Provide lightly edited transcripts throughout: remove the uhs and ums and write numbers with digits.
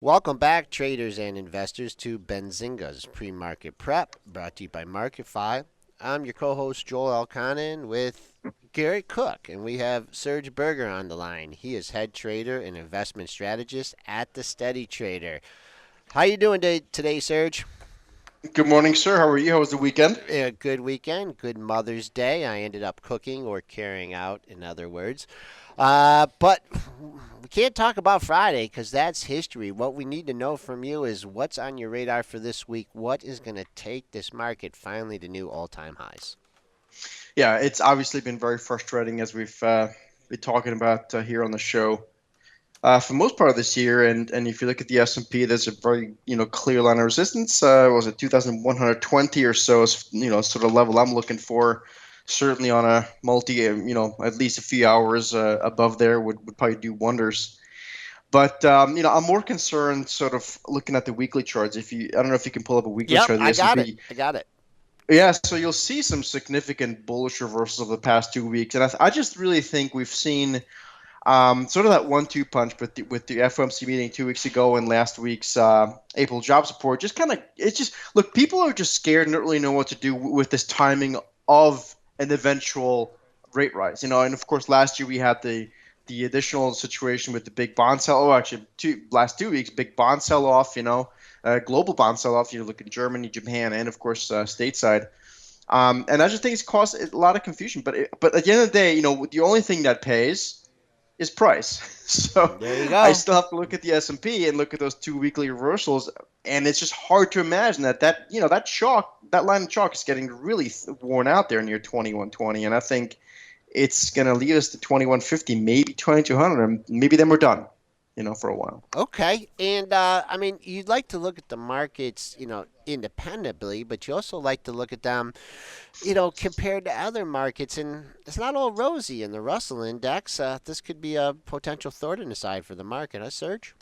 Welcome back, traders and investors, to Benzinga's pre-market prep, brought to you by MarketFi. I'm your co-host Joel Elconin with Garrett Cook, and we have Serge Berger on the line. He is head trader and investment strategist at the Steady Trader. How you doing today, Serge? Good morning, sir. How are you? How was the weekend? A good weekend, good Mother's Day. I ended up cooking or carrying out, in other words. But we can't talk about Friday because that's history. What we need to know from you is what's on your radar for this week. What is going to take this market finally to new all-time highs? Yeah, it's obviously been very frustrating as we've been talking about here on the show for most part of this year. And if you look at the S&P, there's a very clear line of resistance. Was it 2,120 or so? Is, sort of level I'm looking for. Certainly on a multi, at least a few hours above there would probably do wonders. But I'm more concerned, sort of looking at the weekly charts. I don't know if you can pull up a weekly Yep, chart of the I got it. S&P. I got it. Yeah, so you'll see some significant bullish reversals over the past 2 weeks, and I just really think we've seen sort of that one-two punch with the FOMC meeting 2 weeks ago and last week's April jobs report. Just kind of, it's just look, people are just scared and don't really know what to do with this timing of an eventual rate rise. And of course last year we had the additional situation with the big bond sell. Oh, actually, last 2 weeks, big bond sell off. Global bond sell off. You look at Germany, Japan, and of course stateside. And I just think it's caused a lot of confusion. But at the end of the day, the only thing that pays is price. So There you I go. still have to look at the S&P and look at those two weekly reversals, and it's just hard to imagine that line of chalk is getting really worn out there near 2120, and I think it's going to lead us to 2150, maybe 2200, and maybe then we're done, for a while. Okay, and I mean, you'd like to look at the markets, independently, but you also like to look at them, compared to other markets, and it's not all rosy in the Russell Index. This could be a potential thorn in the side for the market, huh, Serge?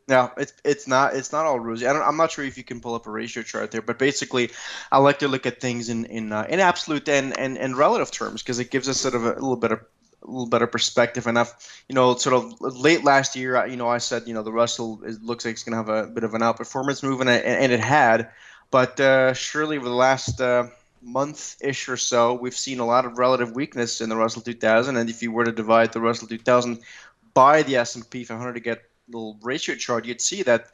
Yeah, it's not all rosy. I'm not sure if you can pull up a ratio chart there, but basically, I like to look at things in absolute and relative terms because it gives us sort of a little better perspective. And I've sort of late last year, I said the Russell looks like it's going to have a bit of an outperformance move, and it had, but surely over the last month-ish or so, we've seen a lot of relative weakness in the Russell 2000. And if you were to divide the Russell 2000 by the S&P 500 to get little ratio chart, you'd see that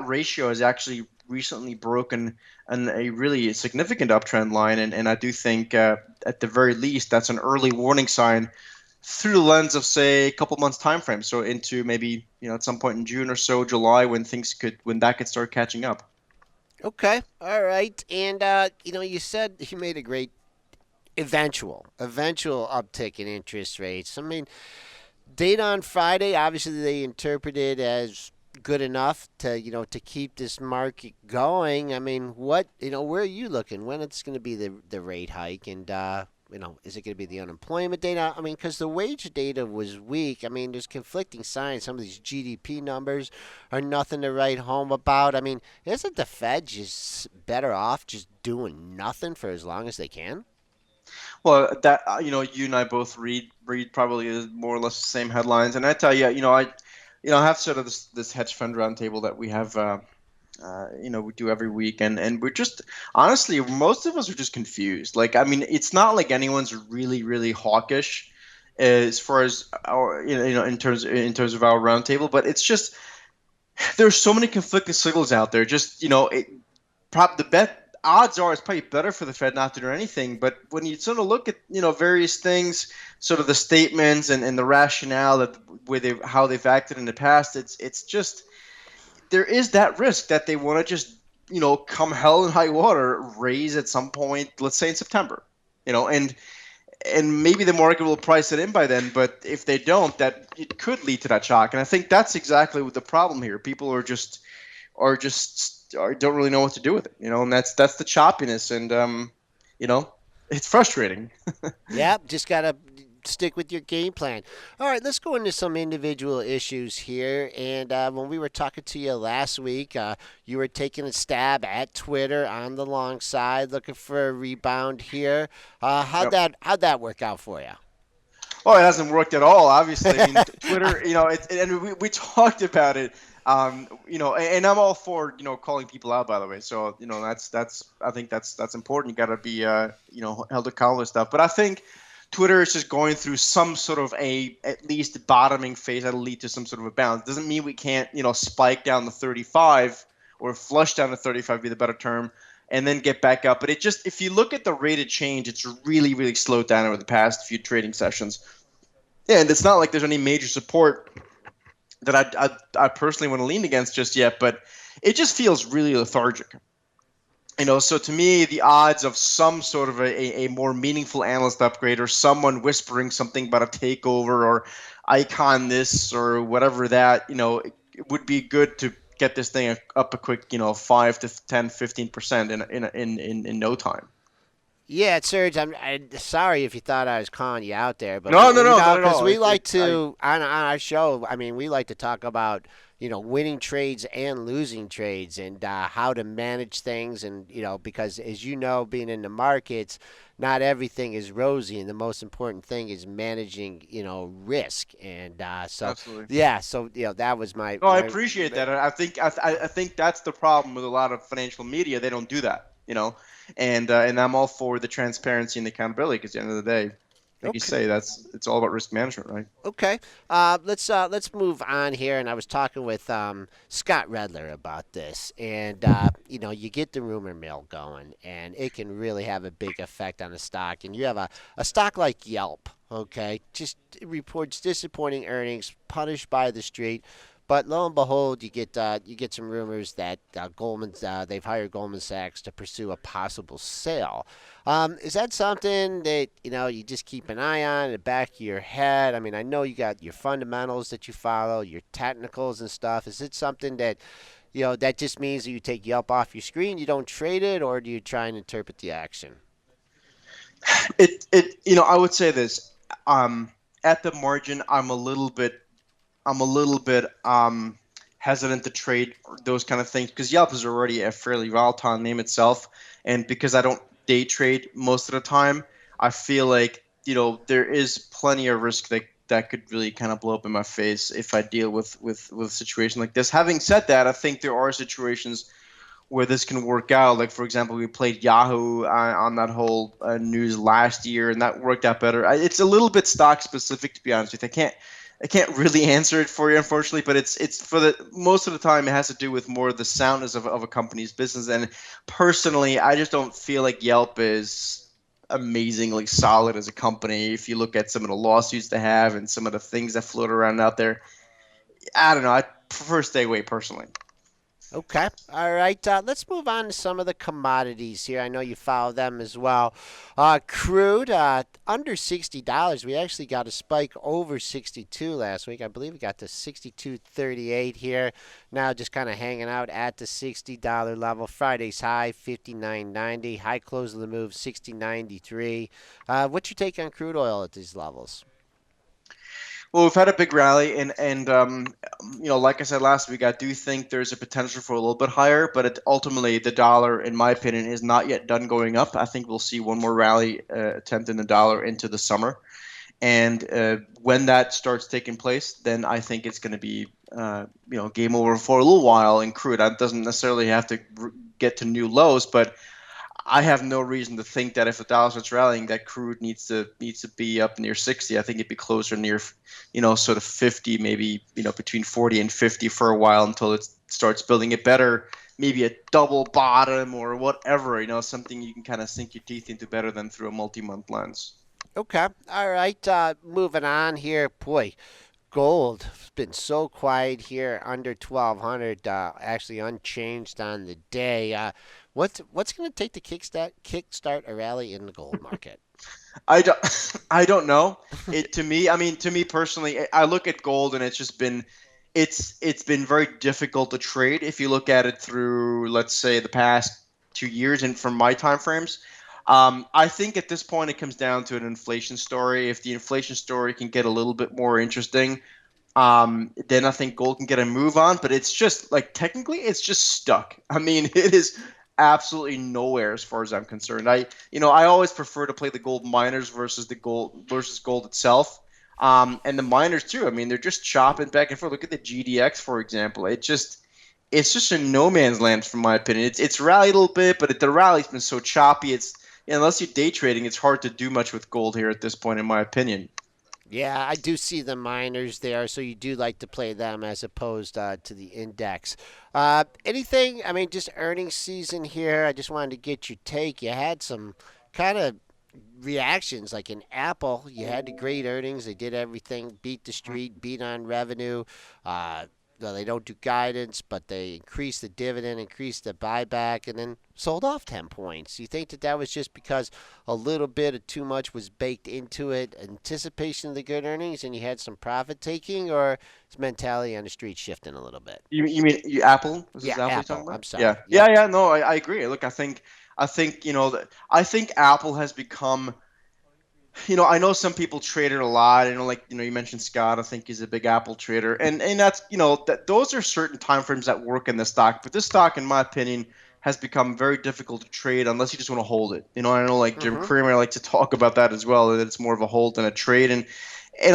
ratio has actually recently broken a really significant uptrend line, and I do think at the very least that's an early warning sign through the lens of say a couple months time frame, so into maybe at some point in June or so, July, when that could start catching up. Okay, all right, and you said you made a great eventual uptick in interest rates. I mean, data on Friday, obviously they interpreted as good enough to to keep this market going. I mean, where are you looking? When it's going to be the rate hike, and is it going to be the unemployment data? I mean, because the wage data was weak. I mean, there's conflicting signs. Some of these GDP numbers are nothing to write home about. I mean, isn't the Fed just better off just doing nothing for as long as they can? Well, that you and I both read probably more or less the same headlines, and I tell you, I have sort of this hedge fund roundtable that we have. We do every week, and we're just honestly, most of us are just confused. Like, I mean, it's not like anyone's really, really hawkish as far as our, in terms of our roundtable, but it's just there's so many conflicting signals out there. Just the bet odds are it's probably better for the Fed not to do anything. But when you sort of look at various things, sort of the statements and the rationale that how they've acted in the past, it's just there is that risk that they want to just come hell and high water raise at some point, let's say in September, and maybe the market will price it in by then. But if they don't, that it could lead to that shock. And I think that's exactly what the problem here. People don't really know what to do with it, and that's the choppiness, and you know, it's frustrating. Yeah, just gotta stick with your game plan. All right, let's go into some individual issues here. And when we were talking to you last week, you were taking a stab at Twitter on the long side, looking for a rebound here. Yep. How'd that work out for you? Oh, it hasn't worked at all. Obviously, I mean, Twitter. And we talked about it. And I'm all for calling people out, by the way. So that's I think that's important. You got to be held accountable and stuff. But I think Twitter is just going through some sort of a at least bottoming phase that'll lead to some sort of a balance. Doesn't mean we can't spike down to 35 or flush down to 35 be the better term, and then get back up. But it just, if you look at the rate of change, it's really slowed down over the past few trading sessions. Yeah, and it's not like there's any major support that I personally want to lean against just yet, but it just feels really lethargic. So to me, the odds of some sort of a more meaningful analyst upgrade, or someone whispering something about a takeover or icon this or whatever that, it would be good to get this thing up a quick, 5 to 10, 15% in no time. Yeah, Serge, I'm sorry if you thought I was calling you out there, but No, no, no, not at because all. we like I to on our show. I mean, we like to talk about winning trades and losing trades, and how to manage things, and because as you know, being in the markets, not everything is rosy, and the most important thing is managing risk, and so Absolutely. yeah, so that was my No, I appreciate that. I think that's the problem with a lot of financial media. They don't do that, and I'm all for the transparency and the accountability, because at the end of the day, like you okay. say, it's all about risk management, right? Okay, let's move on here. And I was talking with Scott Redler about this, and you get the rumor mill going, and it can really have a big effect on a stock. And you have a stock like Yelp, okay, just reports disappointing earnings, punished by the street. But lo and behold, you get some rumors that Goldman's they've hired Goldman Sachs to pursue a possible sale. Is that something that you just keep an eye on in the back of your head? I mean, I know you got your fundamentals that you follow, your technicals and stuff. Is it something that that just means that you take Yelp off your screen, you don't trade it, or do you try and interpret the action? I would say this. At the margin, I'm a little bit hesitant to trade those kind of things, because Yelp is already a fairly volatile name itself, and because I don't day trade most of the time, I feel like there is plenty of risk that could really kind of blow up in my face if I deal with a situation like this. Having said that, I think there are situations where this can work out. Like, for example, we played Yahoo on that whole news last year, and that worked out better. It's a little bit stock specific, to be honest with you. I can't really answer it for you, unfortunately, but it's for the most of the time it has to do with more the soundness of a company's business. And personally, I just don't feel like Yelp is amazingly solid as a company. If you look at some of the lawsuits they have and some of the things that float around out there, I don't know. I prefer to stay away personally. Okay. All right. Let's move on to some of the commodities here. I know you follow them as well. Crude, under $60. We actually got a spike over 62 last week. I believe we got to 62.38 here. Now just kind of hanging out at the $60 level. Friday's high, 59.90. High close of the move, 60.93. What's your take on crude oil at these levels? Well, we've had a big rally, and like I said last week, I do think there's a potential for a little bit higher, but ultimately the dollar, in my opinion, is not yet done going up. I think we'll see one more rally attempt in the dollar into the summer, and when that starts taking place, then I think it's going to be game over for a little while in crude. That doesn't necessarily have to get to new lows, but I have no reason to think that if the dollar starts rallying, that crude needs to be up near 60. I think it'd be closer near, sort of 50, maybe between 40 and 50 for a while until it starts building it better. Maybe a double bottom or whatever, something you can kind of sink your teeth into better than through a multi-month lens. Okay. All right. Moving on here. Boy, gold has been so quiet here, under 1,200, actually unchanged on the day. What's going to take to kickstart a rally in the gold market? I don't, I don't know. To me personally, I look at gold and it's been very difficult to trade if you look at it through, let's say, the past 2 years and from my time frames. I think at this point it comes down to an inflation story. If the inflation story can get a little bit more interesting, then I think gold can get a move on. But it's just like technically, it's just stuck. I mean, it is absolutely nowhere as far as I'm concerned. I always prefer to play the gold miners versus the gold itself. And the miners too. I mean, they're just chopping back and forth. Look at the GDX, for example. It's just a no man's land, from my opinion. It's rallied a little bit, but the rally's been so choppy. Unless you're day trading, it's hard to do much with gold here at this point, in my opinion. Yeah, I do see the miners there, so you do like to play them as opposed to the index. Anything? I mean, just earnings season here. I just wanted to get your take. You had some kind of reactions like in Apple. You had the great earnings. They did everything, beat the street, beat on revenue. Uh, no, they don't do guidance, but they increased the dividend, increased the buyback, and then sold off 10 points. You think that that was just because a little bit of too much was baked into it, anticipation of the good earnings, and you had some profit taking, or is mentality on the street shifting a little bit? You mean Apple? This is Yeah, Apple you're talking Apple. about? I'm Yeah, sorry. yeah, Yep. yeah. No, I agree. Look, I think I think Apple has become. I know some people trade it a lot. You mentioned Scott. I think he's a big Apple trader, and that's that those are certain time frames that work in the stock. But this stock, in my opinion, has become very difficult to trade unless you just want to hold it. I know like Jim Mm-hmm. Cramer like to talk about that as well. That it's more of a hold than a trade, and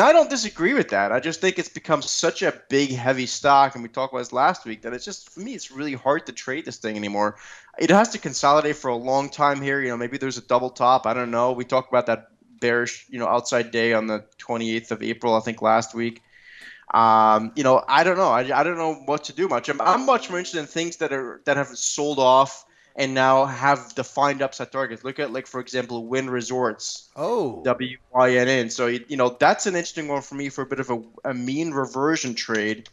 I don't disagree with that. I just think it's become such a big, heavy stock, and we talked about this last week, that it's just, for me, it's really hard to trade this thing anymore. It has to consolidate for a long time here. Maybe there's a double top. I don't know. We talked about that bearish, outside day on the 28th of April, I think last week. I don't know. I don't know what to do much. I'm much more interested in things that have sold off and now have defined upside targets. Look at, like, for example, Wynn Resorts, Oh, WYNN. So that's an interesting one for me for a bit of a mean reversion trade,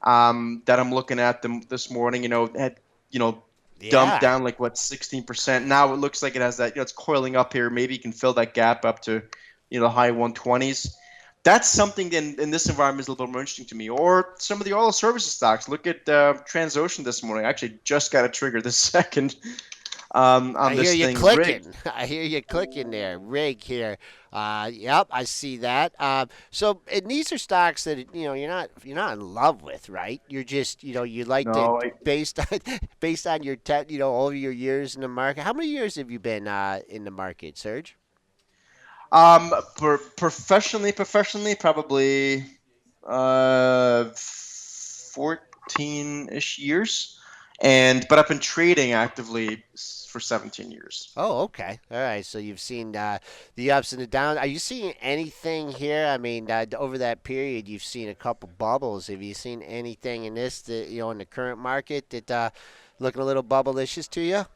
that I'm looking at them this morning. Had dumped yeah. down like what 16%. Now it looks like it has that. It's coiling up here. Maybe you can fill that gap up to the high 120s. That's something in this environment is a little bit more interesting to me. Or some of the oil services stocks. Look at Transocean this morning. I actually just got a trigger this second, I on hear this you thing rig. clicking. I hear you clicking there. Rig here. Yep, I see that. So, and these are stocks that you're not in love with, right? You're just you like to No, based on based on your all your years in the market. How many years have you been in the market, Serge? professionally, probably 14-ish years, but I've been trading actively for 17 years. Oh, okay. All right. So you've seen the ups and the downs. Are you seeing anything here? I mean, over that period, you've seen a couple bubbles. Have you seen anything in this that in the current market that looking a little bubblicious to you?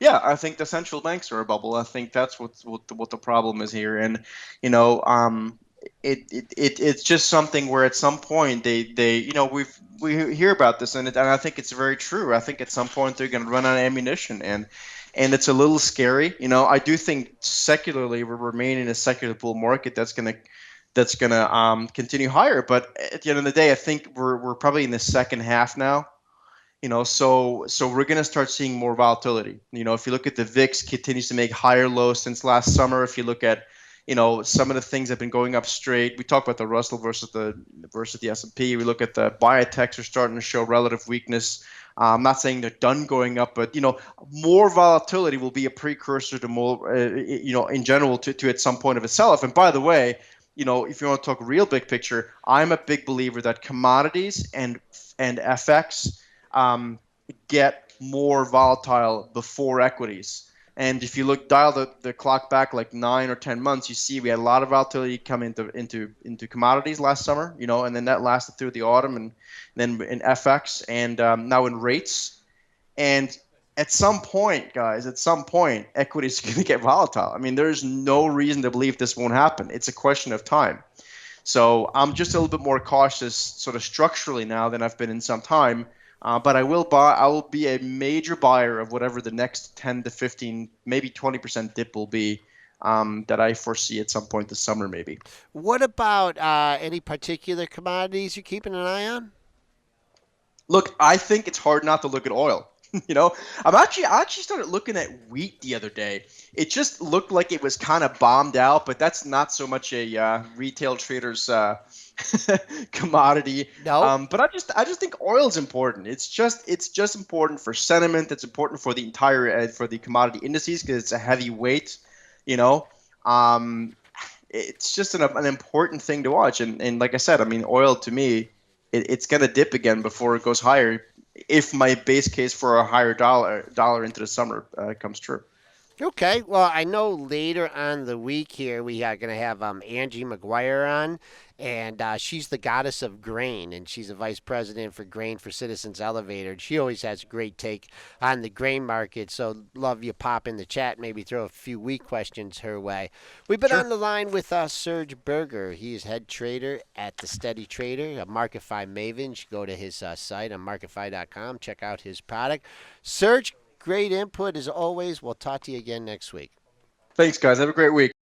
Yeah, I think the central banks are a bubble. I think that's what the problem is here, and you know, um, it's just something where at some point they we hear about this, and I think it's very true. I think at some point they're going to run out of ammunition, and it's a little scary. I do think secularly we remain in a secular bull market that's gonna continue higher, but at the end of the day, I think we're probably in the second half now. So we're going to start seeing more volatility. If you look at the VIX, continues to make higher lows since last summer. If you look at some of the things have been going up straight. We talk about the Russell versus the S&P. We look at the biotechs are starting to show relative weakness. I'm not saying they're done going up, but more volatility will be a precursor to more, in general, to at some point of itself. And by the way, if you want to talk real big picture, I'm a big believer that commodities and FX, um, get more volatile before equities. And if you dial the clock back like 9 or 10 months, you see we had a lot of volatility come into commodities last summer, and then that lasted through the autumn, and then in FX, and now in rates. And at some point, guys, equities are going to get volatile. I mean, there's no reason to believe this won't happen. It's a question of time. So I'm just a little bit more cautious, sort of structurally now than I've been in some time. But I will buy. I will be a major buyer of whatever the next 10 to 15, maybe 20% dip will be, that I foresee at some point this summer, maybe. What about any particular commodities you're keeping an eye on? Look, I think it's hard not to look at oil. you know, I actually started looking at wheat the other day. It just looked like it was kind of bombed out, but that's not so much a retail trader's commodity. No. But I just think oil is important. It's just important for sentiment. It's important for the entire for the commodity indices because it's a heavy weight. You know, um, it's just an important thing to watch. And like I said, I mean, oil to me, it's gonna dip again before it goes higher. If my base case for a higher dollar into the summer comes true. Okay, well, I know later on the week here we are going to have Angie McGuire on, and she's the goddess of grain, and she's a vice president for grain for Citizens Elevator. And she always has a great take on the grain market, so love you pop in the chat, maybe throw a few week questions her way. We've been Sure. on the line with Serge Berger. He is head trader at the Steady Trader, a MarketFi maven. You should go to his site on marketfi.com, check out his product. Serge, great input as always. We'll talk to you again next week. Thanks, guys. Have a great week.